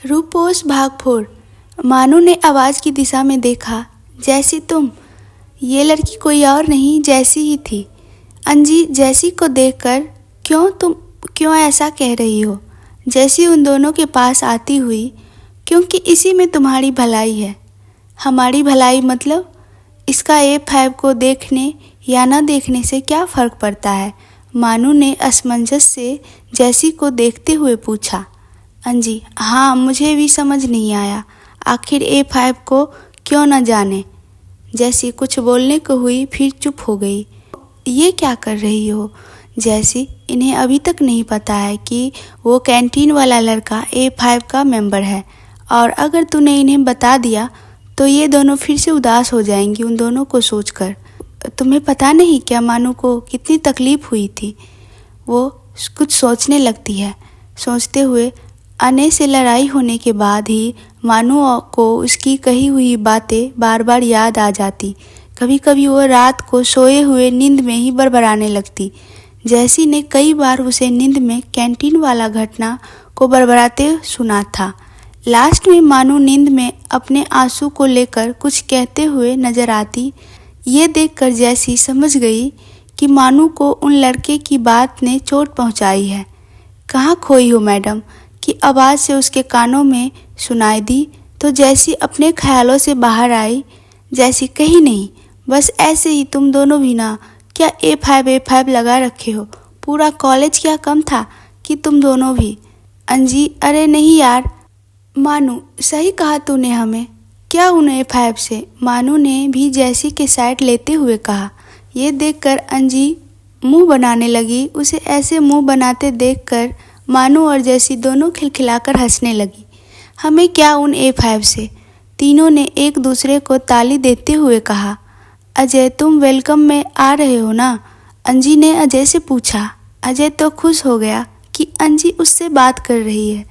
रूपोस भागफोड़। मानू ने आवाज़ की दिशा में देखा। जैसी तुम? ये लड़की कोई और नहीं, जैसी ही थी। अंजी जैसी को देखकर तुम क्यों ऐसा कह रही हो? जैसी उन दोनों के पास आती हुई, क्योंकि इसी में तुम्हारी भलाई है। हमारी भलाई मतलब? इसका A5 को देखने या न देखने से क्या फ़र्क पड़ता है? मानू ने असमंजस से जैसी को देखते हुए पूछा। अंजी हाँ, मुझे भी समझ नहीं आया, आखिर A5 को क्यों न जाने। जैसी कुछ बोलने को हुई, फिर चुप हो गई। ये क्या कर रही हो? जैसी, इन्हें अभी तक नहीं पता है कि वो कैंटीन वाला लड़का A5 का मेंबर है, और अगर तूने इन्हें बता दिया तो ये दोनों फिर से उदास हो जाएंगी उन दोनों को सोचकर। तुम्हें पता नहीं क्या मानू को कितनी तकलीफ़ हुई थी? वो कुछ सोचने लगती है। सोचते हुए अने से लड़ाई होने के बाद ही मानू को उसकी कही हुई बातें बार बार याद आ जाती। कभी कभी वो रात को सोए हुए नींद में ही बड़बड़ाने लगती। जैसी ने कई बार उसे नींद में कैंटीन वाला घटना को बड़बड़ाते सुना था। लास्ट में मानू नींद में अपने आंसू को लेकर कुछ कहते हुए नजर आती। ये देखकर जैसी समझ गई कि मानू को उन लड़के की बात ने चोट पहुंचाई है। कहाँ खोई हो मैडम? की आवाज़ से उसके कानों में सुनाई दी तो जैसी अपने ख्यालों से बाहर आई। जैसी कहीं नहीं, बस ऐसे ही तुम दोनों भी ना। क्या A5 लगा रखे हो? पूरा कॉलेज क्या कम था कि तुम दोनों भी? अंजी अरे नहीं यार। मानू सही कहा तूने, हमें क्या उन A5 से? मानू ने भी जैसी के साइड लेते हुए कहा। ये देखकर अंजी मुंह बनाने लगी। उसे ऐसे मुंह बनाते देखकर मानू और जैसी दोनों खिलखिलाकर हंसने लगी। हमें क्या उन A5 से? तीनों ने एक दूसरे को ताली देते हुए कहा। अजय तुम वेलकम में आ रहे हो ना? अंजी ने अजय से पूछा। अजय तो खुश हो गया कि अंजी उससे बात कर रही है।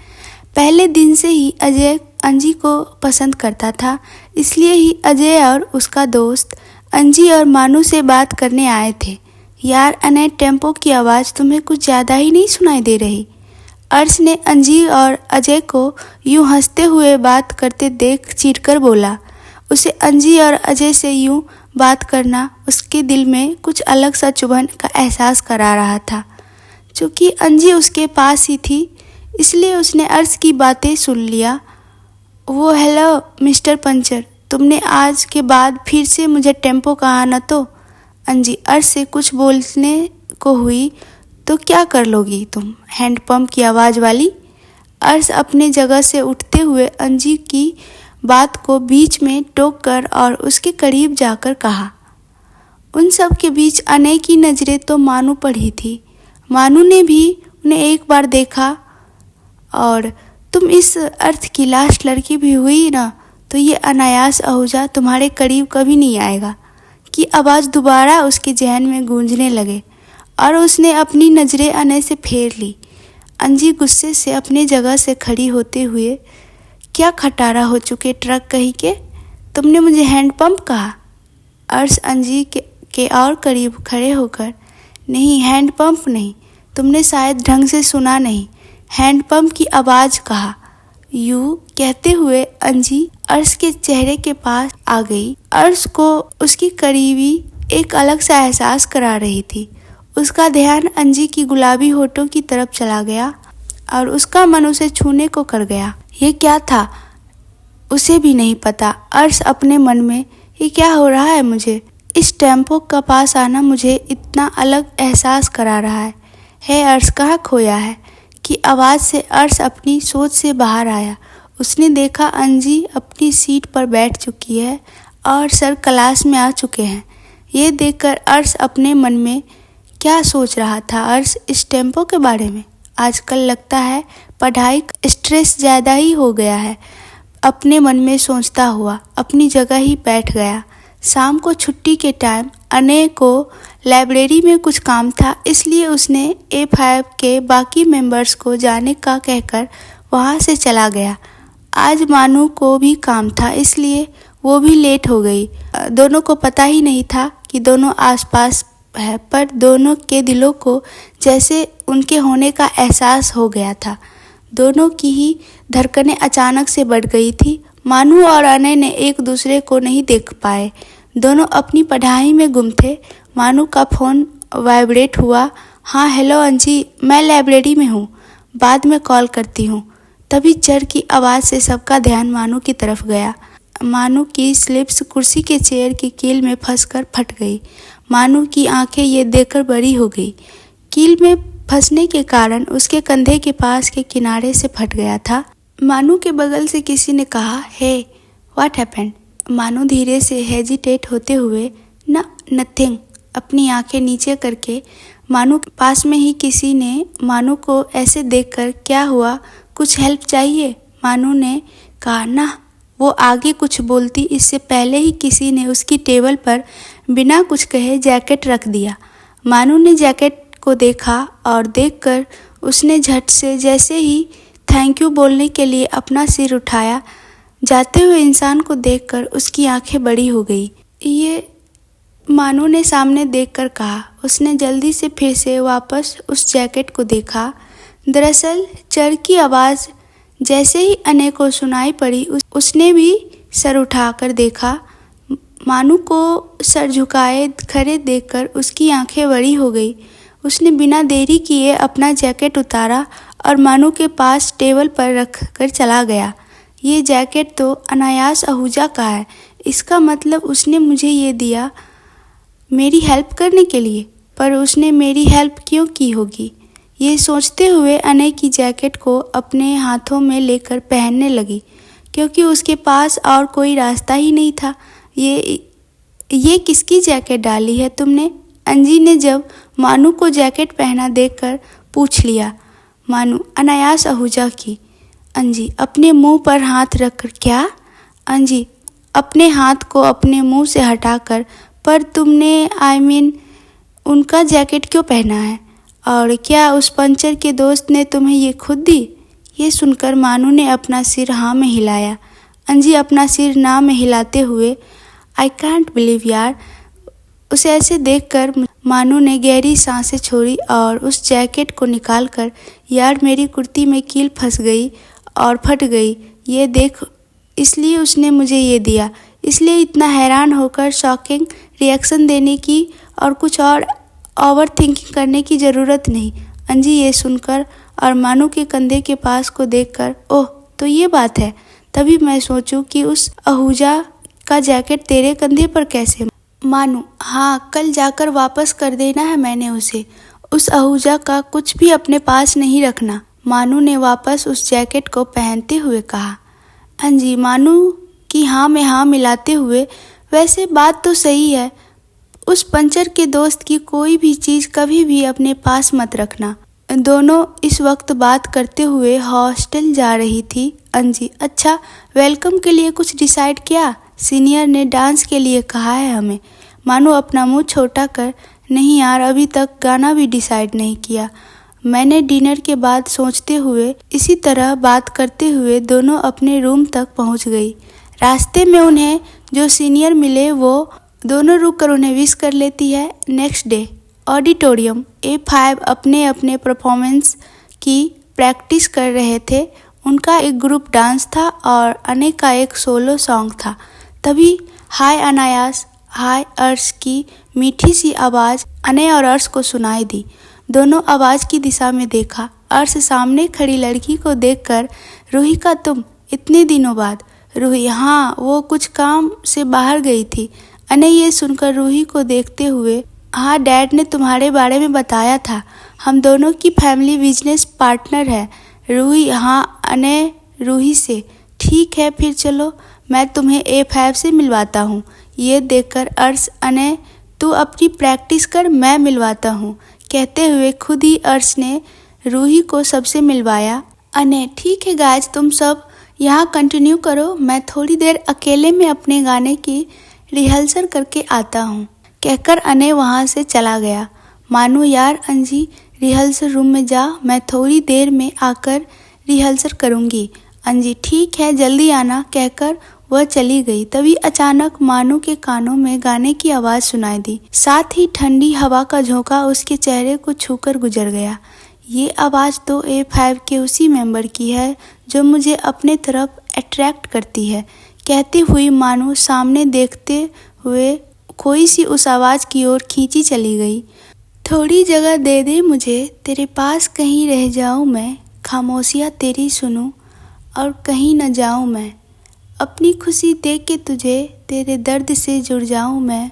पहले दिन से ही अजय अंजी को पसंद करता था, इसलिए ही अजय और उसका दोस्त अंजी और मानू से बात करने आए थे। यार अनय, टेम्पो की आवाज़ तुम्हें कुछ ज़्यादा ही नहीं सुनाई दे रही? अर्श ने अंजी और अजय को यूं हंसते हुए बात करते देख चिढ़कर बोला। उसे अंजी और अजय से यूं बात करना उसके दिल में कुछ अलग सा चुभन का एहसास करा रहा था। चूँकि अंजी उसके पास ही थी, इसलिए उसने अर्श की बातें सुन लिया। वो हेलो मिस्टर पंचर, तुमने आज के बाद फिर से मुझे टेम्पो कहा न तो? अंजी अर्श से कुछ बोलने को हुई। तो क्या कर लोगी तुम, हैंडपंप की आवाज़ वाली? अर्श अपने जगह से उठते हुए अंजी की बात को बीच में टोक कर और उसके करीब जाकर कहा। उन सब के अनेक अनय की नज़रें तो मानू पर ही थी। मानू ने भी उन्हें एक बार देखा। और तुम इस अर्थ की लास्ट लड़की भी हुई ना, तो ये अनायास आहूजा तुम्हारे करीब कभी नहीं आएगा की आवाज़ दोबारा उसके जहन में गूंजने लगे, और उसने अपनी नज़रें अनय से फेर ली। अंजी गुस्से से अपने जगह से खड़ी होते हुए, क्या खटारा हो चुके ट्रक कहीं के, तुमने मुझे हैंडपंप कहा? अर्श अंजी के और करीब खड़े होकर, नहीं हैंडपंप नहीं, तुमने शायद ढंग से सुना नहीं, हैंडपंप की आवाज़ कहा। यूँ कहते हुए अंजी अर्श के चेहरे के पास आ गई। अर्श को उसकी करीबी एक अलग सा एहसास करा रही थी। उसका ध्यान अंजी की गुलाबी होठों की तरफ चला गया और उसका मन उसे छूने को कर गया। ये क्या था उसे भी नहीं पता। अर्श अपने मन में, ये क्या हो रहा है मुझे? इस टेम्पो का पास आना मुझे इतना अलग एहसास करा रहा है अर्श कहाँ खोया है? की आवाज़ से अर्श अपनी सोच से बाहर आया। उसने देखा अंजी अपनी सीट पर बैठ चुकी है और सर क्लास में आ चुके हैं। ये देखकर अर्श अपने मन में क्या सोच रहा था? अर्श इस टेम्पो के बारे में। आजकल लगता है पढ़ाई का स्ट्रेस ज़्यादा ही हो गया है। अपने मन में सोचता हुआ अपनी जगह ही बैठ गया। शाम को छुट्टी के टाइम अनय को लाइब्रेरी में कुछ काम था, इसलिए उसने A5 के बाकी मेंबर्स को जाने का कहकर वहाँ से चला गया। आज मानू को भी काम था, इसलिए वो भी लेट हो गई। दोनों को पता ही नहीं था कि दोनों आसपास है, पर दोनों के दिलों को जैसे उनके होने का एहसास हो गया था। दोनों की ही धड़कनें अचानक से बढ़ गई थी। मानू और अनय ने एक दूसरे को नहीं देख पाए। दोनों अपनी पढ़ाई में गुम थे। मानू का फ़ोन वाइब्रेट हुआ। हाँ हेलो अंजी, मैं लाइब्रेरी में हूँ, बाद में कॉल करती हूँ। तभी चर की आवाज़ से सबका ध्यान मानू की तरफ गया। मानू की स्लिप्स कुर्सी के चेयर की कील में फंसकर फट गई। मानू की आंखें ये देखकर बड़ी हो गई। कील में फंसने के कारण उसके कंधे के पास के किनारे से फट गया था। मानू के बगल से किसी ने कहा, हे व्हाट हैपेंड? मानू धीरे से हेजिटेट होते हुए नथिंग अपनी आंखें नीचे करके मानू के पास में ही किसी ने मानू को ऐसे देखकर, क्या हुआ, कुछ हेल्प चाहिए? मानू ने कहा ना। वो आगे कुछ बोलती इससे पहले ही किसी ने उसकी टेबल पर बिना कुछ कहे जैकेट रख दिया। मानू ने जैकेट को देखा और देखकर उसने झट से जैसे ही थैंक यू बोलने के लिए अपना सिर उठाया। जाते हुए इंसान को देखकर उसकी आंखें बड़ी हो गई। ये मानू ने सामने देखकर कहा। उसने जल्दी से फिर से वापस उस जैकेट को देखा। दरअसल चर की आवाज़ जैसे ही अनय को सुनाई पड़ी, उसने भी सर उठाकर देखा। मानू को सर झुकाए खड़े देखकर उसकी आंखें बड़ी हो गई। उसने बिना देरी किए अपना जैकेट उतारा और मानू के पास टेबल पर रख कर चला गया। ये जैकेट तो अनायास आहूजा का है, इसका मतलब उसने मुझे ये दिया मेरी हेल्प करने के लिए। पर उसने मेरी हेल्प क्यों की होगी? ये सोचते हुए अनय की जैकेट को अपने हाथों में लेकर पहनने लगी, क्योंकि उसके पास और कोई रास्ता ही नहीं था। ये किसकी जैकेट डाली है तुमने? अंजी ने जब मानू को जैकेट पहना देखकर पूछ लिया। मानू अनायास आहूजा की। अंजी अपने मुंह पर हाथ रखकर, क्या? अंजी अपने हाथ को अपने मुंह से हटाकर, पर तुमने उनका जैकेट क्यों पहना है? और क्या उस पंचर के दोस्त ने तुम्हें ये खुद दी? ये सुनकर मानू ने अपना सिर हाँ में हिलाया। अंजी अपना सिर ना में हिलाते हुए, आई कांट बिलीव यार। उसे ऐसे देखकर मानू ने गहरी सांसें छोड़ी और उस जैकेट को निकालकर, यार मेरी कुर्ती में कील फंस गई और फट गई, ये देख, इसलिए उसने मुझे ये दिया। इसलिए इतना हैरान होकर शॉकिंग रिएक्शन देने की और कुछ और ओवर थिंकिंग करने की ज़रूरत नहीं। अंजी ये सुनकर और मानू के कंधे के पास को देखकर, ओह तो ये बात है। तभी मैं सोचूं कि उस आहूजा का जैकेट तेरे कंधे पर कैसे? मानू हाँ, कल जाकर वापस कर देना है मैंने उसे। उस आहूजा का कुछ भी अपने पास नहीं रखना। मानू ने वापस उस जैकेट को पहनते हुए कहा। अंजी मानू की हाँ में हाँ मिलाते हुए, वैसे बात तो सही है, उस पंचर के दोस्त की कोई भी चीज़ कभी भी अपने पास मत रखना। दोनों इस वक्त बात करते हुए हॉस्टल जा रही थी। अंजी अच्छा, वेलकम के लिए कुछ डिसाइड किया? सीनियर ने डांस के लिए कहा है हमें। मानू अपना मुंह छोटा कर, नहीं यार, अभी तक गाना भी डिसाइड नहीं किया। मैंने डिनर के बाद सोचते हुए। इसी तरह बात करते हुए दोनों अपने रूम तक पहुंच गई। रास्ते में उन्हें जो सीनियर मिले वो दोनों रुककर उन्हें विश कर लेती है। नेक्स्ट डे ऑडिटोरियम A5 अपने अपने परफॉर्मेंस की प्रैक्टिस कर रहे थे। उनका एक ग्रुप डांस था और अनय का एक सोलो सॉन्ग था। तभी हाय अनायास, हाय अर्श की मीठी सी आवाज़ अनय और अर्श को सुनाई दी। दोनों आवाज़ की दिशा में देखा। अर्श सामने खड़ी लड़की को देखकर, रूही का तुम, इतने दिनों बाद? रूही हाँ, वो कुछ काम से बाहर गई थी। अनय ये सुनकर रूही को देखते हुए, हाँ डैड ने तुम्हारे बारे में बताया था, हम दोनों की फैमिली बिजनेस पार्टनर है। रूही हाँ। अनय रूही से, ठीक है फिर चलो, मैं तुम्हें A5 से मिलवाता हूँ। ये देखकर अर्श, अनय तू अपनी प्रैक्टिस कर, मैं मिलवाता हूँ, कहते हुए खुद ही अर्श ने रूही को सबसे मिलवाया। अनय ठीक है गाइज, तुम सब यहाँ कंटिन्यू करो, मैं थोड़ी देर अकेले में अपने गाने की रिहर्सल करके आता हूँ, कहकर अनय वहाँ से चला गया। मानो यार अंजी रिहर्सल रूम में जा, मैं थोड़ी देर में आकर रिहर्सल करूँगी। अंजी ठीक है जल्दी आना, कहकर वह चली गई। तभी अचानक मानू के कानों में गाने की आवाज़ सुनाई दी। साथ ही ठंडी हवा का झोंका उसके चेहरे को छूकर गुजर गया। ये आवाज़ तो A5 के उसी मेंबर की है जो मुझे अपने तरफ अट्रैक्ट करती है, कहती हुई मानो सामने देखते हुए कोई सी उस आवाज़ की ओर खींची चली गई। थोड़ी जगह दे दे मुझे, तेरे पास कहीं रह जाऊं मैं, खामोशियाँ तेरी सुनूं और कहीं न जाऊं मैं, अपनी खुशी देख के तुझे तेरे दर्द से जुड़ जाऊं मैं,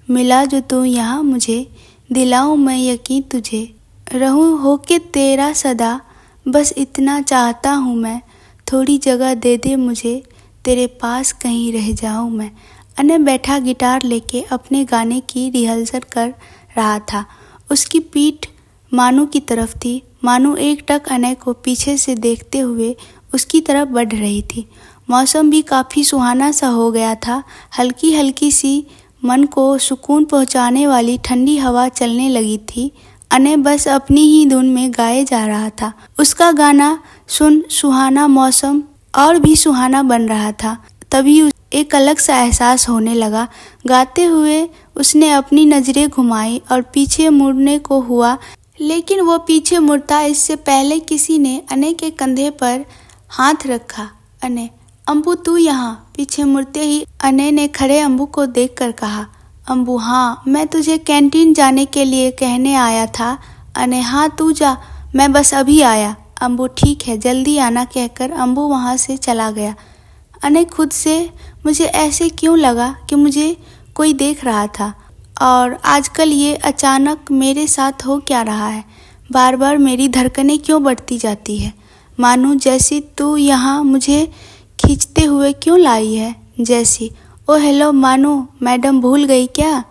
मिला जो तू यहाँ मुझे, दिलाऊं मैं यकीन तुझे, रहूं होके तेरा सदा, बस इतना चाहता हूँ मैं, थोड़ी जगह दे दे मुझे, तेरे पास कहीं रह जाऊं मैं। अनय बैठा गिटार लेके अपने गाने की रिहर्सल कर रहा था। उसकी पीठ मानू की तरफ थी। मानू एकटक अनय को पीछे से देखते हुए उसकी तरफ बढ़ रही थी। मौसम भी काफ़ी सुहाना सा हो गया था। हल्की हल्की सी मन को सुकून पहुंचाने वाली ठंडी हवा चलने लगी थी। अनय बस अपनी ही धुन में गाए जा रहा था। उसका गाना सुन सुहाना मौसम और भी सुहाना बन रहा था। तभी एक अलग सा एहसास होने लगा। गाते हुए उसने अपनी नज़रें घुमाई और पीछे मुड़ने को हुआ, लेकिन वो पीछे मुड़ता इससे पहले किसी ने अनय के कंधे पर हाथ रखा। अनय, अम्बू तू यहाँ। पीछे मुड़ते ही अनय ने खड़े अम्बू को देखकर कहा, अम्बू हाँ, मैं तुझे कैंटीन जाने के लिए कहने आया था। अनय हाँ तू जा, मैं बस अभी आया। अम्बू ठीक है, जल्दी आना कहकर अम्बू वहाँ से चला गया। अनय खुद से मुझे ऐसे क्यों लगा कि मुझे कोई देख रहा था, और आजकल ये अचानक मेरे साथ हो क्या रहा है। बार बार मेरी धड़कनें क्यों बढ़ती जाती है, मानो जैसी तू यहाँ मुझे खींचते हुए क्यों लाई है जैसी। ओ हेलो मानो, मैडम भूल गई क्या?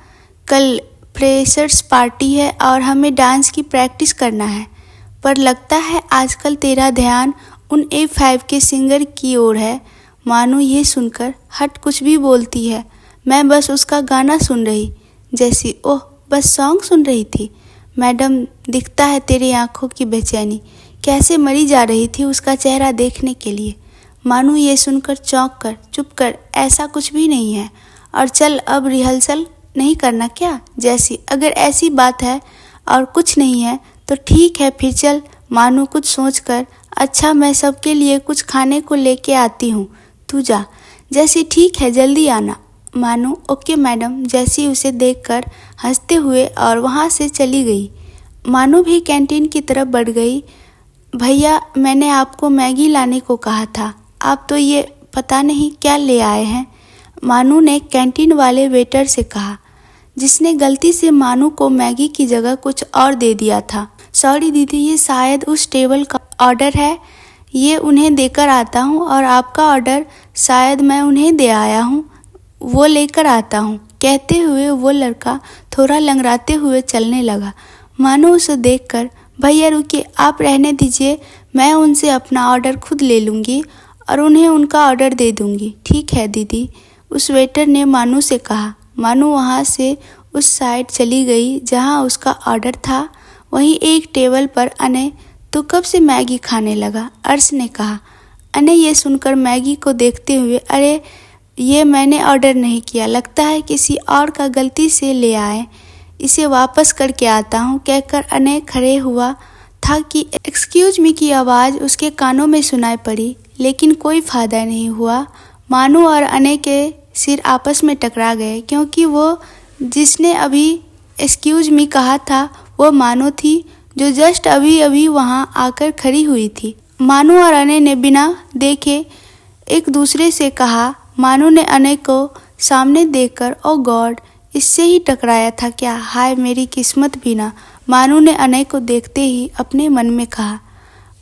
कल फ्रेशर्स पार्टी है और हमें डांस की प्रैक्टिस करना है, पर लगता है आजकल तेरा ध्यान उन A5 के सिंगर की ओर है। मानो ये सुनकर हट कुछ भी बोलती है, मैं बस उसका गाना सुन रही जैसी। ओह, बस सॉन्ग सुन रही थी। मैडम दिखता है तेरी आंखों की बेचैनी कैसे मरी जा रही थी उसका चेहरा देखने के लिए। मानो ये सुनकर चौंक कर चुप कर, ऐसा कुछ भी नहीं है, और चल अब रिहर्सल नहीं करना क्या जैसी। अगर ऐसी बात है और कुछ नहीं है तो ठीक है फिर चल। मानो कुछ सोचकर, अच्छा मैं सबके लिए कुछ खाने को लेके आती हूँ, तू जा जैसी। ठीक है जल्दी आना। मानो ओके मैडम जैसी उसे देखकर हंसते हुए और वहाँ से चली गई। मानो भी कैंटीन की तरफ बढ़ गई। भैया मैंने आपको मैगी लाने को कहा था, आप तो ये पता नहीं क्या ले आए हैं, मानो ने कैंटीन वाले वेटर से कहा, जिसने गलती से मानो को मैगी की जगह कुछ और दे दिया था। सॉरी दीदी, ये शायद उस टेबल का ऑर्डर है, ये उन्हें देकर आता हूँ, और आपका ऑर्डर शायद मैं उन्हें दे आया हूँ, वो लेकर आता हूँ। कहते हुए वो लड़का थोड़ा लंगड़ाते हुए चलने लगा। मानो उसे देखकर, भैया रुकिए, आप रहने दीजिए, मैं उनसे अपना ऑर्डर खुद ले लूँगी और उन्हें उनका ऑर्डर दे दूँगी। ठीक है दीदी, उस वेटर ने मानो से कहा। मानो वहाँ से उस साइड चली गई जहाँ उसका ऑर्डर था। वहीं एक टेबल पर अनय तो कब से मैगी खाने लगा, अर्श ने कहा। अनय ये सुनकर मैगी को देखते हुए, अरे ये मैंने ऑर्डर नहीं किया, लगता है किसी और का गलती से ले आए, इसे वापस करके आता हूँ कहकर अनय खड़े हुआ था कि एक्सक्यूज मी की आवाज़ उसके कानों में सुनाई पड़ी, लेकिन कोई फ़ायदा नहीं हुआ। मानो और अनय के सिर आपस में टकरा गए, क्योंकि वो जिसने अभी एक्सक्यूज मी कहा था वो मानो थी, जो जस्ट अभी अभी वहाँ आकर खड़ी हुई थी। मानो और अनय ने बिना देखे एक दूसरे से कहा। मानो ने अनय को सामने देखकर, ओ गॉड, इससे ही टकराया था क्या, हाय मेरी किस्मत भी ना। मानो ने अनय को देखते ही अपने मन में कहा।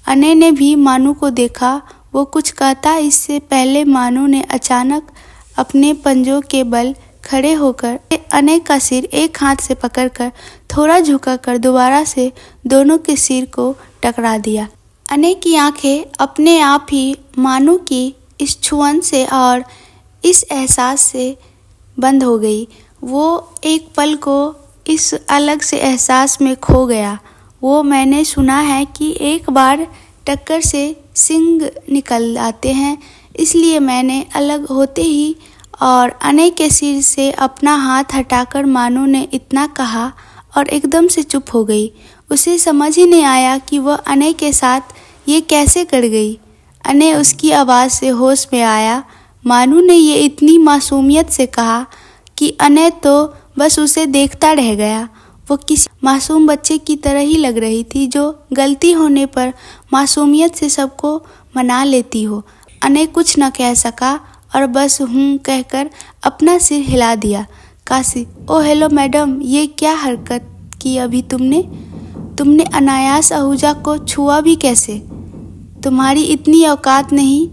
अनय ने भी मानो को देखा, वो कुछ कहता इससे पहले मानो ने अचानक अपने पंजों के बल खड़े होकर अनय का सिर एक हाथ से पकड़कर थोड़ा झुकाकर दोबारा से दोनों के सिर को टकरा दिया। अनय की आंखें अपने आप ही मानो की इस छुअन से और इस एहसास से बंद हो गई। वो एक पल को इस अलग से एहसास में खो गया। वो मैंने सुना है कि एक बार टक्कर से सिंग निकल आते हैं, इसलिए मैंने अलग होते ही और अनय के सिर से अपना हाथ हटाकर मानो ने इतना कहा और एकदम से चुप हो गई। उसे समझ ही नहीं आया कि वह अनय के साथ ये कैसे कर गई। अने उसकी आवाज़ से होश में आया। मानू ने ये इतनी मासूमियत से कहा कि अने तो बस उसे देखता रह गया। वो किसी मासूम बच्चे की तरह ही लग रही थी जो गलती होने पर मासूमियत से सबको मना लेती हो। अने कुछ न कह सका और बस कहकर अपना सिर हिला दिया। काशी, ओ हेलो मैडम, ये क्या हरकत की अभी तुमने अनायास आहूजा को छुआ भी कैसे? तुम्हारी इतनी औकात नहीं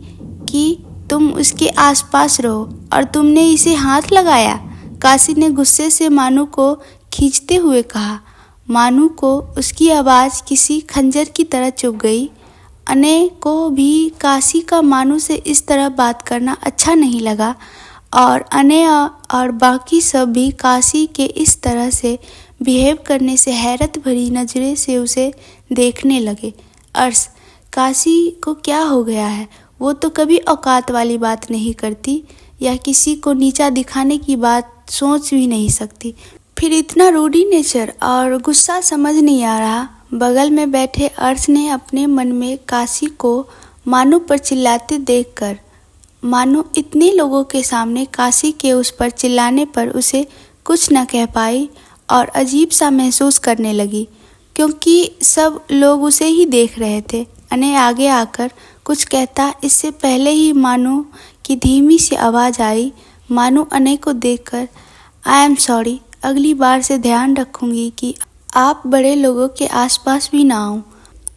कि तुम उसके आसपास रहो और तुमने इसे हाथ लगाया। काशी ने गुस्से से मानू को खींचते हुए कहा। मानू को उसकी आवाज़ किसी खंजर की तरह चुभ गई। अने को भी काशी का मानू से इस तरह बात करना अच्छा नहीं लगा और अने और बाकी सब भी काशी के इस तरह से बिहेव करने से हैरत भरी नज़रें से उसे देखने लगे। अर्श, काशी को क्या हो गया है? वो तो कभी औकात वाली बात नहीं करती या किसी को नीचा दिखाने की बात सोच भी नहीं सकती, फिर इतना रूडी नेचर और गुस्सा समझ नहीं आ रहा। बगल में बैठे अर्श ने अपने मन में काशी को मानू पर चिल्लाते देखकर, मानू इतने लोगों के सामने काशी के उस पर चिल्लाने पर उसे कुछ न कह पाई और अजीब सा महसूस करने लगी क्योंकि सब लोग उसे ही देख रहे थे। अने आगे आकर कुछ कहता इससे पहले ही मानू की धीमी सी आवाज़ आई। मानू अने को देखकर, आई एम सॉरी, अगली बार से ध्यान रखूंगी कि आप बड़े लोगों के आसपास भी ना आऊं,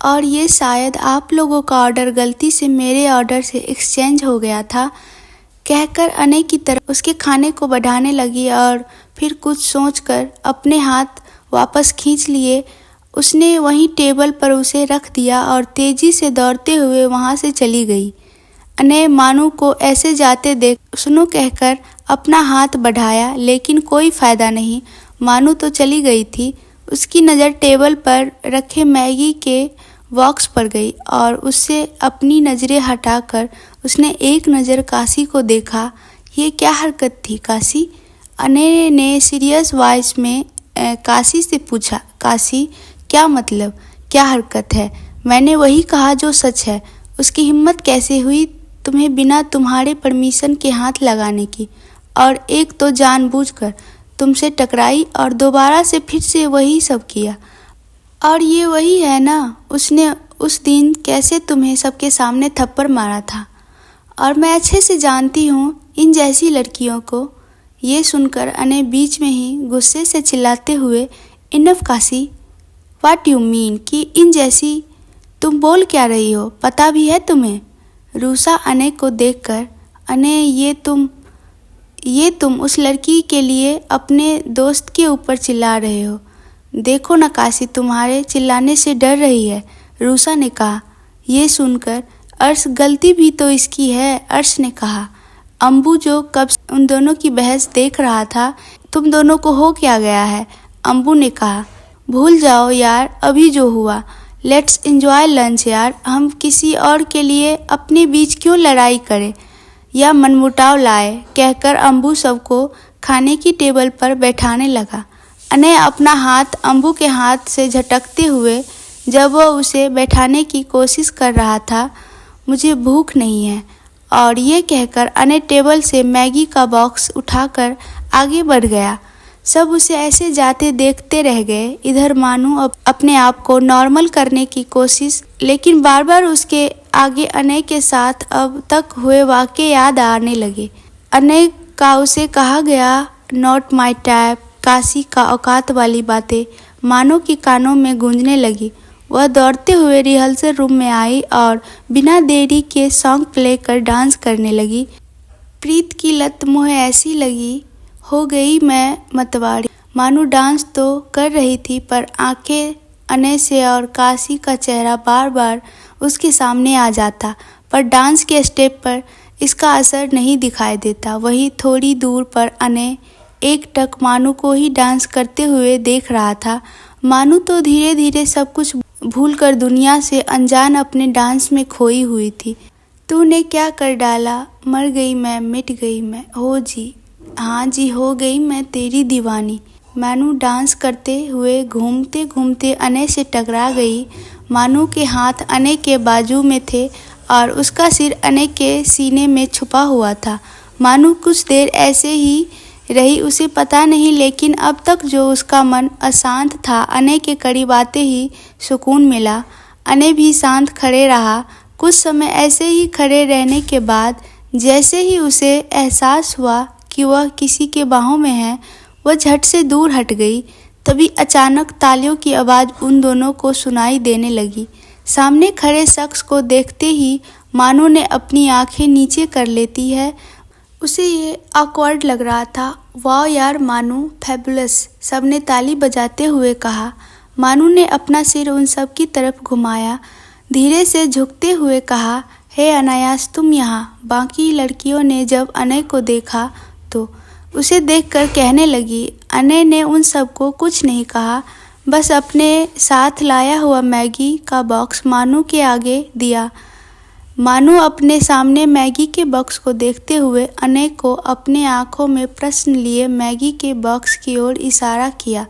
और ये शायद आप लोगों का ऑर्डर गलती से मेरे ऑर्डर से एक्सचेंज हो गया था, कहकर अने की तरफ उसके खाने को बढ़ाने लगी और फिर कुछ सोचकर अपने हाथ वापस खींच लिए। उसने वहीं टेबल पर उसे रख दिया और तेजी से दौड़ते हुए वहां से चली गई। अने मानू को ऐसे जाते देख सुनो कहकर अपना हाथ बढ़ाया, लेकिन कोई फायदा नहीं। मानू तो चली गई थी। उसकी नज़र टेबल पर रखे मैगी के बॉक्स पर गई और उससे अपनी नज़रें हटाकर उसने एक नज़र काशी को देखा। ये क्या हरकत थी काशी? अने ने सीरियस वॉइस में काशी से पूछा। काशी, क्या मतलब, क्या हरकत है? मैंने वही कहा जो सच है। उसकी हिम्मत कैसे हुई तुम्हें बिना तुम्हारे परमिशन के हाथ लगाने की? और एक तो जानबूझकर तुमसे टकराई और दोबारा से फिर से वही सब किया। और ये वही है ना, उसने उस दिन कैसे तुम्हें सबके सामने थप्पड़ मारा था, और मैं अच्छे से जानती हूँ इन जैसी लड़कियों को। ये सुनकर अने बीच में ही गुस्से से चिल्लाते हुए, enough Kashi, what you mean कि इन जैसी? तुम बोल क्या रही हो? पता भी है तुम्हें? रूसा अने को देखकर, अने ये तुम उस लड़की के लिए अपने दोस्त के ऊपर चिल्ला रहे हो। देखो ना काशी, तुम्हारे चिल्लाने से डर रही है, रूसा ने कहा। ये सुनकर, अर्श, गलती भी तो इसकी है, अर्श ने कहा। अम्बू जो कब से उन दोनों की बहस देख रहा था, तुम दोनों को हो क्या गया है? अम्बू ने कहा। भूल जाओ यार अभी जो हुआ, लेट्स एंजॉय लंच यार। हम किसी और के लिए अपने बीच क्यों लड़ाई करें या मनमुटाव लाए, कहकर अम्बू सबको खाने की टेबल पर बैठाने लगा। अने अपना हाथ अम्बू के हाथ से झटकते हुए जब वह उसे बैठाने की कोशिश कर रहा था, मुझे भूख नहीं है, और ये कहकर अने टेबल से मैगी का बॉक्स उठाकर आगे बढ़ गया। सब उसे ऐसे जाते देखते रह गए। इधर मानू अपने आप को नॉर्मल करने की कोशिश, लेकिन बार बार उसके आगे अने के साथ अब तक हुए वाक़े याद आने लगे। अने का उसे कहा गया नॉट माय टाइप, काशी का औकात वाली बातें मानो की कानों में गूंजने लगी। वह दौड़ते हुए रिहर्सल रूम में आई और बिना देरी के सॉन्ग प्ले कर डांस करने लगी। प्रीत की लत मुझे ऐसी लगी, हो गई मैं मतवाड़ी। मानू डांस तो कर रही थी पर आंखें अने से और काशी का चेहरा बार बार उसके सामने आ जाता, पर डांस के स्टेप पर इसका असर नहीं दिखाई देता। वही थोड़ी दूर पर अने एकटक मानू को ही डांस करते हुए देख रहा था। मानू तो धीरे धीरे सब कुछ भूलकर दुनिया से अनजान अपने डांस में खोई हुई थी। तूने क्या कर डाला, मर गई मैं, मिट गई मैं, हो जी, हाँ जी, हो गई मैं तेरी दीवानी। मानू डांस करते हुए घूमते घूमते अने से टकरा गई। मानू के हाथ अने के बाजू में थे और उसका सिर अने के सीने में छुपा हुआ था। मानू कुछ देर ऐसे ही रही, उसे पता नहीं, लेकिन अब तक जो उसका मन अशांत था, अने के करीब आते ही सुकून मिला। अने भी शांत खड़े रहा। कुछ समय ऐसे ही खड़े रहने के बाद जैसे ही उसे एहसास हुआ कि वह किसी के बाहों में है, वह झट से दूर हट गई। तभी अचानक तालियों की आवाज़ उन दोनों को सुनाई देने लगी। सामने खड़े शख्स को देखते ही मानू ने अपनी आंखें नीचे कर लेती है। उसे ये ऑकवर्ड लग रहा था। वाह यार मानू, फैबुलस, सबने ताली बजाते हुए कहा। मानू ने अपना सिर उन सब की तरफ घुमाया, धीरे से झुकते हुए कहा, हे अनायास, तुम यहाँ। बाकी लड़कियों ने जब अनय को देखा तो उसे देखकर कहने लगी। अनय ने उन सबको कुछ नहीं कहा, बस अपने साथ लाया हुआ मैगी का बॉक्स मानू के आगे दिया। मानू अपने सामने मैगी के बॉक्स को देखते हुए अनय को अपने आंखों में प्रश्न लिए मैगी के बॉक्स की ओर इशारा किया।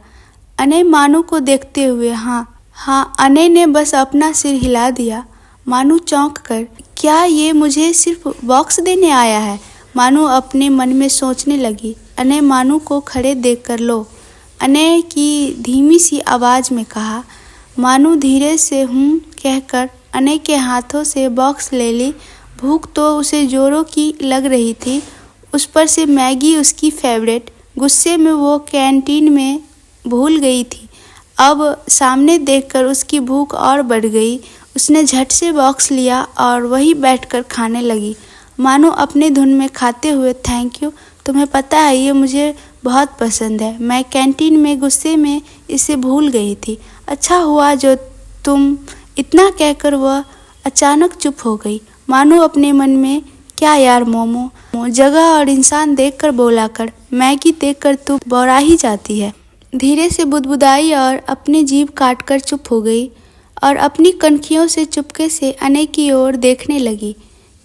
अनय मानू को देखते हुए हाँ, अनय ने बस अपना सिर हिला दिया। मानू चौंक कर, क्या ये मुझे सिर्फ बॉक्स देने आया है? मानू अपने मन में सोचने लगी। अनय मानू को खड़े देखकर लो, अनय की धीमी सी आवाज़ में कहा। मानू धीरे से कहकर अनय के हाथों से बॉक्स ले ली। भूख तो उसे जोरों की लग रही थी, उस पर से मैगी उसकी फेवरेट। गुस्से में वो कैंटीन में भूल गई थी। अब सामने देखकर उसकी भूख और बढ़ गई। उसने झट से बॉक्स लिया और वहीं बैठकर खाने लगी। मानू अपने धुन में खाते हुए, थैंक यू, तुम्हें पता है ये मुझे बहुत पसंद है। मैं कैंटीन में गुस्से में इसे भूल गई थी। अच्छा हुआ जो तुम, इतना कहकर वह अचानक चुप हो गई। मानू अपने मन में, क्या यार मोमो, जगह और इंसान देखकर बोला कर, मैगी देखकर तू बौरा ही जाती है। धीरे से बुदबुदाई और अपनी जीभ काटकर चुप हो गई और अपनी कनखियों से चुपके से अनय की ओर देखने लगी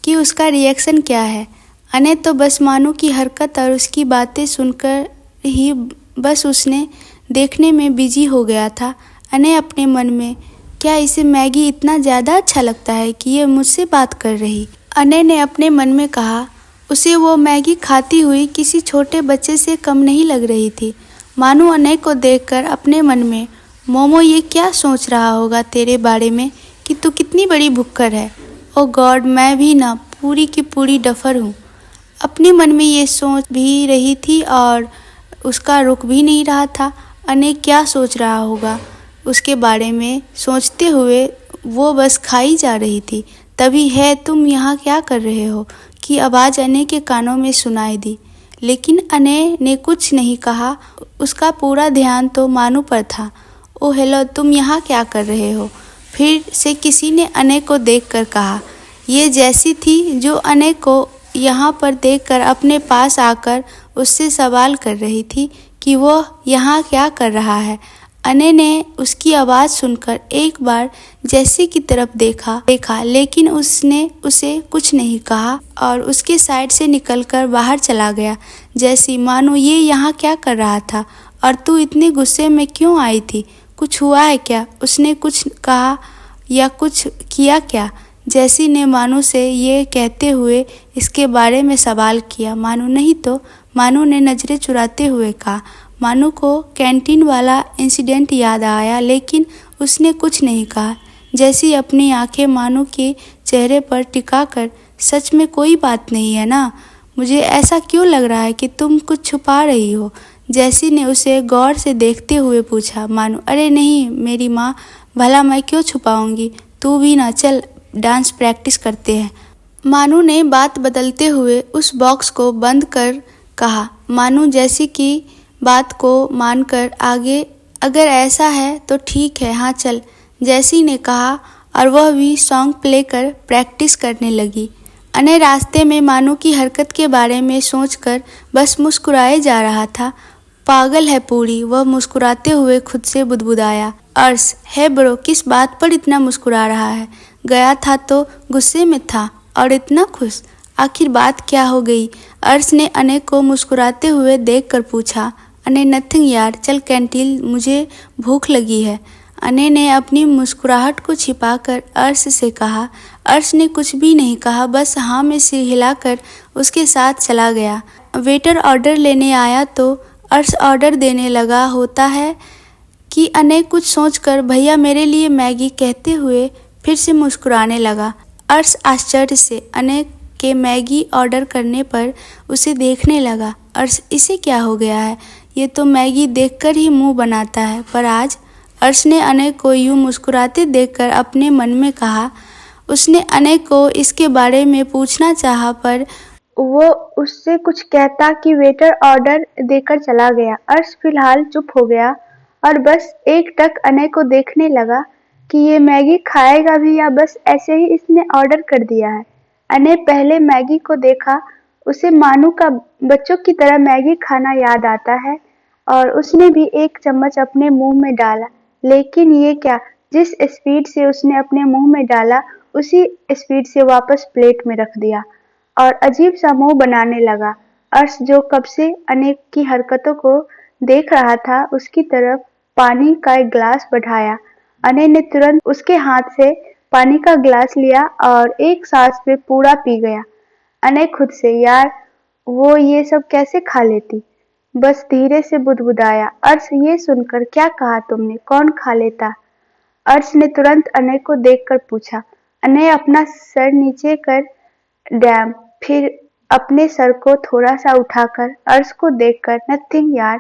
कि उसका रिएक्शन क्या है। अनय तो बस मानू की हरकत और उसकी बातें सुनकर ही बस उसने देखने में बिजी हो गया था। अनय अपने मन में, क्या इसे मैगी इतना ज़्यादा अच्छा लगता है कि ये मुझसे बात कर रही? अनय ने अपने मन में कहा। उसे वो मैगी खाती हुई किसी छोटे बच्चे से कम नहीं लग रही थी। मानू अनय को देखकर अपने मन में, मोमो ये क्या सोच रहा होगा तेरे बारे में कि तू कितनी बड़ी भुक्कड़ है। ओ गॉड, मैं भी ना पूरी की पूरी डफर हूँ। अपने मन में ये सोच भी रही थी और उसका रुक भी नहीं रहा था। अनय क्या सोच रहा होगा उसके बारे में सोचते हुए वो बस खाई जा रही थी। तभी, है तुम यहाँ क्या कर रहे हो की आवाज़ अनय के कानों में सुनाई दी। लेकिन अनय ने कुछ नहीं कहा। उसका पूरा ध्यान तो मानू पर था। ओ हेलो, तुम यहाँ क्या कर रहे हो? फिर से किसी ने अनय को देखकर कहा। ये जैसी थी जो अनय को यहाँ पर देखकर अपने पास आकर उससे सवाल कर रही थी कि वो यहाँ क्या कर रहा है। अनय ने उसकी आवाज़ सुनकर एक बार जैसी की तरफ देखा, लेकिन उसने उसे कुछ नहीं कहा और उसके साइड से निकलकर बाहर चला गया। जैसी, मानो ये यहाँ क्या कर रहा था और तू इतने गुस्से में क्यों आई थी? कुछ हुआ है क्या? उसने कुछ कहा या कुछ किया क्या? जैसी ने मानू से ये कहते हुए इसके बारे में सवाल किया। मानू नहीं तो, मानू ने नज़रें चुराते हुए कहा। मानू को कैंटीन वाला इंसिडेंट याद आया, लेकिन उसने कुछ नहीं कहा। जैसी अपनी आंखें मानू के चेहरे पर टिकाकर, सच में कोई बात नहीं है ना? मुझे ऐसा क्यों लग रहा है कि तुम कुछ छुपा रही हो? जैसी ने उसे गौर से देखते हुए पूछा। मानू, अरे नहीं मेरी माँ, भला मैं क्यों छुपाऊंगी? तू भी ना, चल डांस प्रैक्टिस करते हैं। मानू ने बात बदलते हुए उस बॉक्स को बंद कर कहा। मानू जैसी की बात को मानकर आगे, अगर ऐसा है तो ठीक है, हाँ चल, जैसी ने कहा और वह भी सॉन्ग प्ले कर प्रैक्टिस करने लगी। अनय रास्ते में मानू की हरकत के बारे में सोचकर बस मुस्कुराए जा रहा था। पागल है पूरी, वह मुस्कुराते हुए खुद से बुदबुदाया। अर्श, है ब्रो, किस बात पर इतना मुस्कुरा रहा है? गया था तो गुस्से में था और इतना खुश, आखिर बात क्या हो गई? अर्श ने अनय को मुस्कुराते हुए देखकर पूछा। अनय, नथिंग यार, चल कैंटीन, मुझे भूख लगी है। अनय ने अपनी मुस्कुराहट को छिपाकर अर्श से कहा। अर्श ने कुछ भी नहीं कहा, बस हाँ में सिर हिलाकर उसके साथ चला गया। वेटर ऑर्डर लेने आया तो अर्श ऑर्डर देने लगा। होता है कि अनय कुछ सोचकर भैया मेरे लिए मैगी कहते हुए फिर से मुस्कुराने लगा। अर्श आश्चर्य से अनय के मैगी ऑर्डर करने पर उसे देखने लगा। अर्श इसे क्या हो गया है, ये तो मैगी देखकर ही मुंह बनाता है। पर आज अर्श ने अनय को यूं मुस्कुराते देखकर अपने मन में कहा। उसने अनय को इसके बारे में पूछना चाहा पर वो उससे कुछ कहता कि वेटर ऑर्डर देकर चला गया। अर्श फिलहाल चुप हो गया और बस एकटक अनय को देखने लगा कि ये मैगी खाएगा भी या बस ऐसे ही इसने ऑर्डर कर दिया है। अनय पहले मैगी को देखा, उसे मानू का बच्चों की तरह मैगी खाना याद आता है और उसने भी एक चम्मच अपने मुंह में डाला। लेकिन ये क्या, जिस स्पीड से उसने अपने मुंह में डाला उसी स्पीड से वापस प्लेट में रख दिया और अजीब सा मुंह बनाने लगा। अर्श जो कब से अनय की हरकतों को देख रहा था उसकी तरफ पानी का एक गिलास बढ़ाया। अनय ने तुरंत उसके हाथ से पानी का गिलास लिया और एक सांस में पूरा पी गया। अनय खुद से, यार वो ये सब कैसे खा लेती, बस धीरे से बुदबुदाया। अर्श ये सुनकर क्या कहा तुमने, कौन खा लेता? अर्श ने तुरंत अनय को देखकर पूछा। अनय अपना सर नीचे कर डैम, फिर अपने सर को थोड़ा सा उठाकर अर्श को देखकर, नथिंग यार,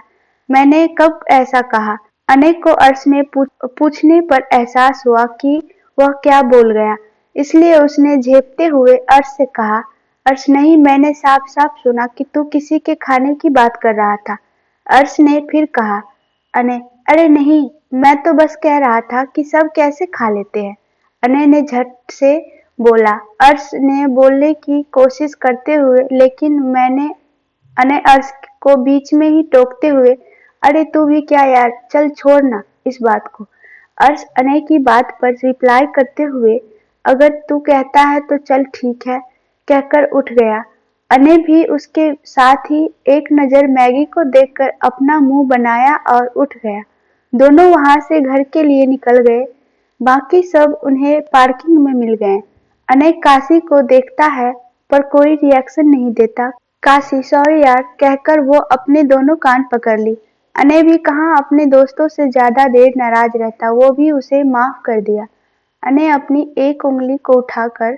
मैंने कब ऐसा कहा? अनय को अर्श ने पूछने पर एहसास हुआ कि वह क्या बोल गया, इसलिए उसने झेपते हुए अर्श से कहा, अर्श नहीं, मैंने साफ साफ सुना कि तू किसी के खाने की बात कर रहा था। अर्श ने फिर कहा। अनय, अरे नहीं, मैं तो बस कह रहा था कि सब कैसे खा लेते हैं। अनय ने झट से बोला। अर्श ने बोलने की कोशिश करते हुए, लेकिन मैंने अनय अर्श को बीच में ही टोकते हुए, अरे तू भी क्या यार, चल छोड़ ना इस बात को। अर्श अनय की बात पर रिप्लाई करते हुए, अगर तू कहता है तो चल ठीक है, कहकर उठ गया। अनय भी उसके साथ ही एक नजर मैगी को देखकर अपना मुंह बनाया और उठ गया। दोनों वहां से घर के लिए निकल गए। बाकी सब उन्हें पार्किंग में मिल गए। अनय काशी को देखता है पर कोई रिएक्शन नहीं देता। काशी सॉरी यार कहकर वो अपने दोनों कान पकड़ ली। अनय भी कहाँ अपने दोस्तों से ज्यादा देर नाराज रहता, वो भी उसे माफ कर दिया। अनय अपनी एक उंगली को उठाकर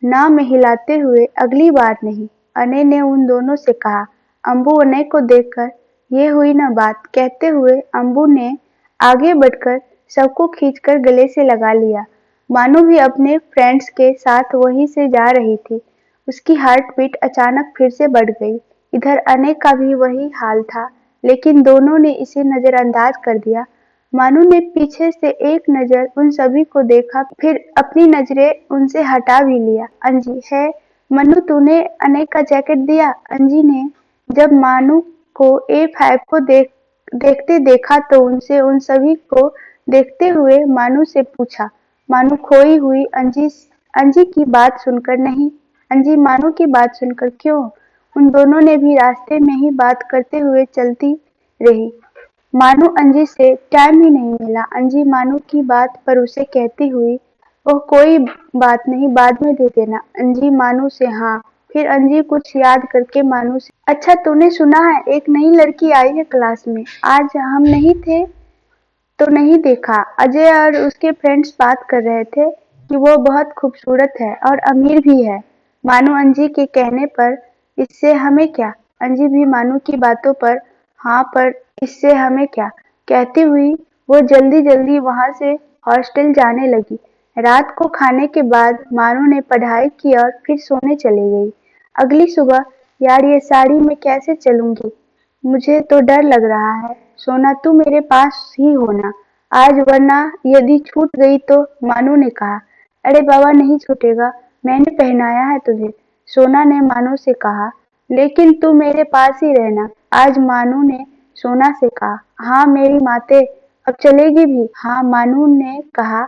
ना में हिलाते हुए, अगली बार नहीं। अनय ने उन दोनों से कहा। अंबू अनय को देखकर, ये हुई ना बात, कहते हुए अंबू ने आगे बढ़कर सबको खींचकर गले से लगा लिया। मानो भी अपने फ्रेंड्स के साथ वहीं से जा रही थी। उसकी हार्ट बीट अचानक फिर से बढ़ गई। इधर अनय का भी वही हाल था, लेकिन दोनों ने इसे नजरअंदाज कर दिया। मानू ने पीछे से एक नजर उन सभी को देखा, फिर अपनी नजरें उनसे हटा भी लिया। अंजी है, मनु तूने अनय का जैकेट दिया? अंजी ने जब मानू को A5 को देखते देखा तो उनसे उन सभी को देखते हुए मानू से पूछा। मानू खोई हुई अंजी की बात सुनकर, नहीं अंजी मानू की बात सुनकर क्यों? उन दोनों ने भी रास्ते में ही बात करते हुए चलती रही। मानू अंजी से टाइम ही नहीं मिला। अंजी मानू की बात पर उसे कहती हुई, ओह कोई बात नहीं, बाद में दे देना। अंजी मानू से, हाँ। फिर अंजी कुछ याद करके मानू से, अच्छा तूने सुना है एक नई लड़की आई है क्लास में, आज हम नहीं थे तो नहीं देखा। अजय और उसके फ्रेंड्स बात कर रहे थे कि वो बहुत खूबसूरत है और अमीर भी है। मानू अंजी के कहने पर, इससे हमें क्या? अंजी भी मानू की बातों पर, हाँ पर इससे हमें क्या, कहती हुई वो जल्दी जल्दी वहां से हॉस्टल जाने लगी। रात को खाने के बाद मानू ने पढ़ाई की और फिर सोने चली गई। अगली सुबह, यार ये साड़ी में कैसे चलूंगी, मुझे तो डर लग रहा है। सोना तू मेरे पास ही होना आज, वरना यदि छूट गई तो। मानू ने कहा। अरे बाबा नहीं छूटेगा, मैंने पहनाया है तुझे, सोना ने मानू से कहा। लेकिन तू मेरे पास ही रहना आज, मानू ने सोना से कहा। हाँ मेरी माते, अब चलेगी भी? हाँ मानू ने कहा।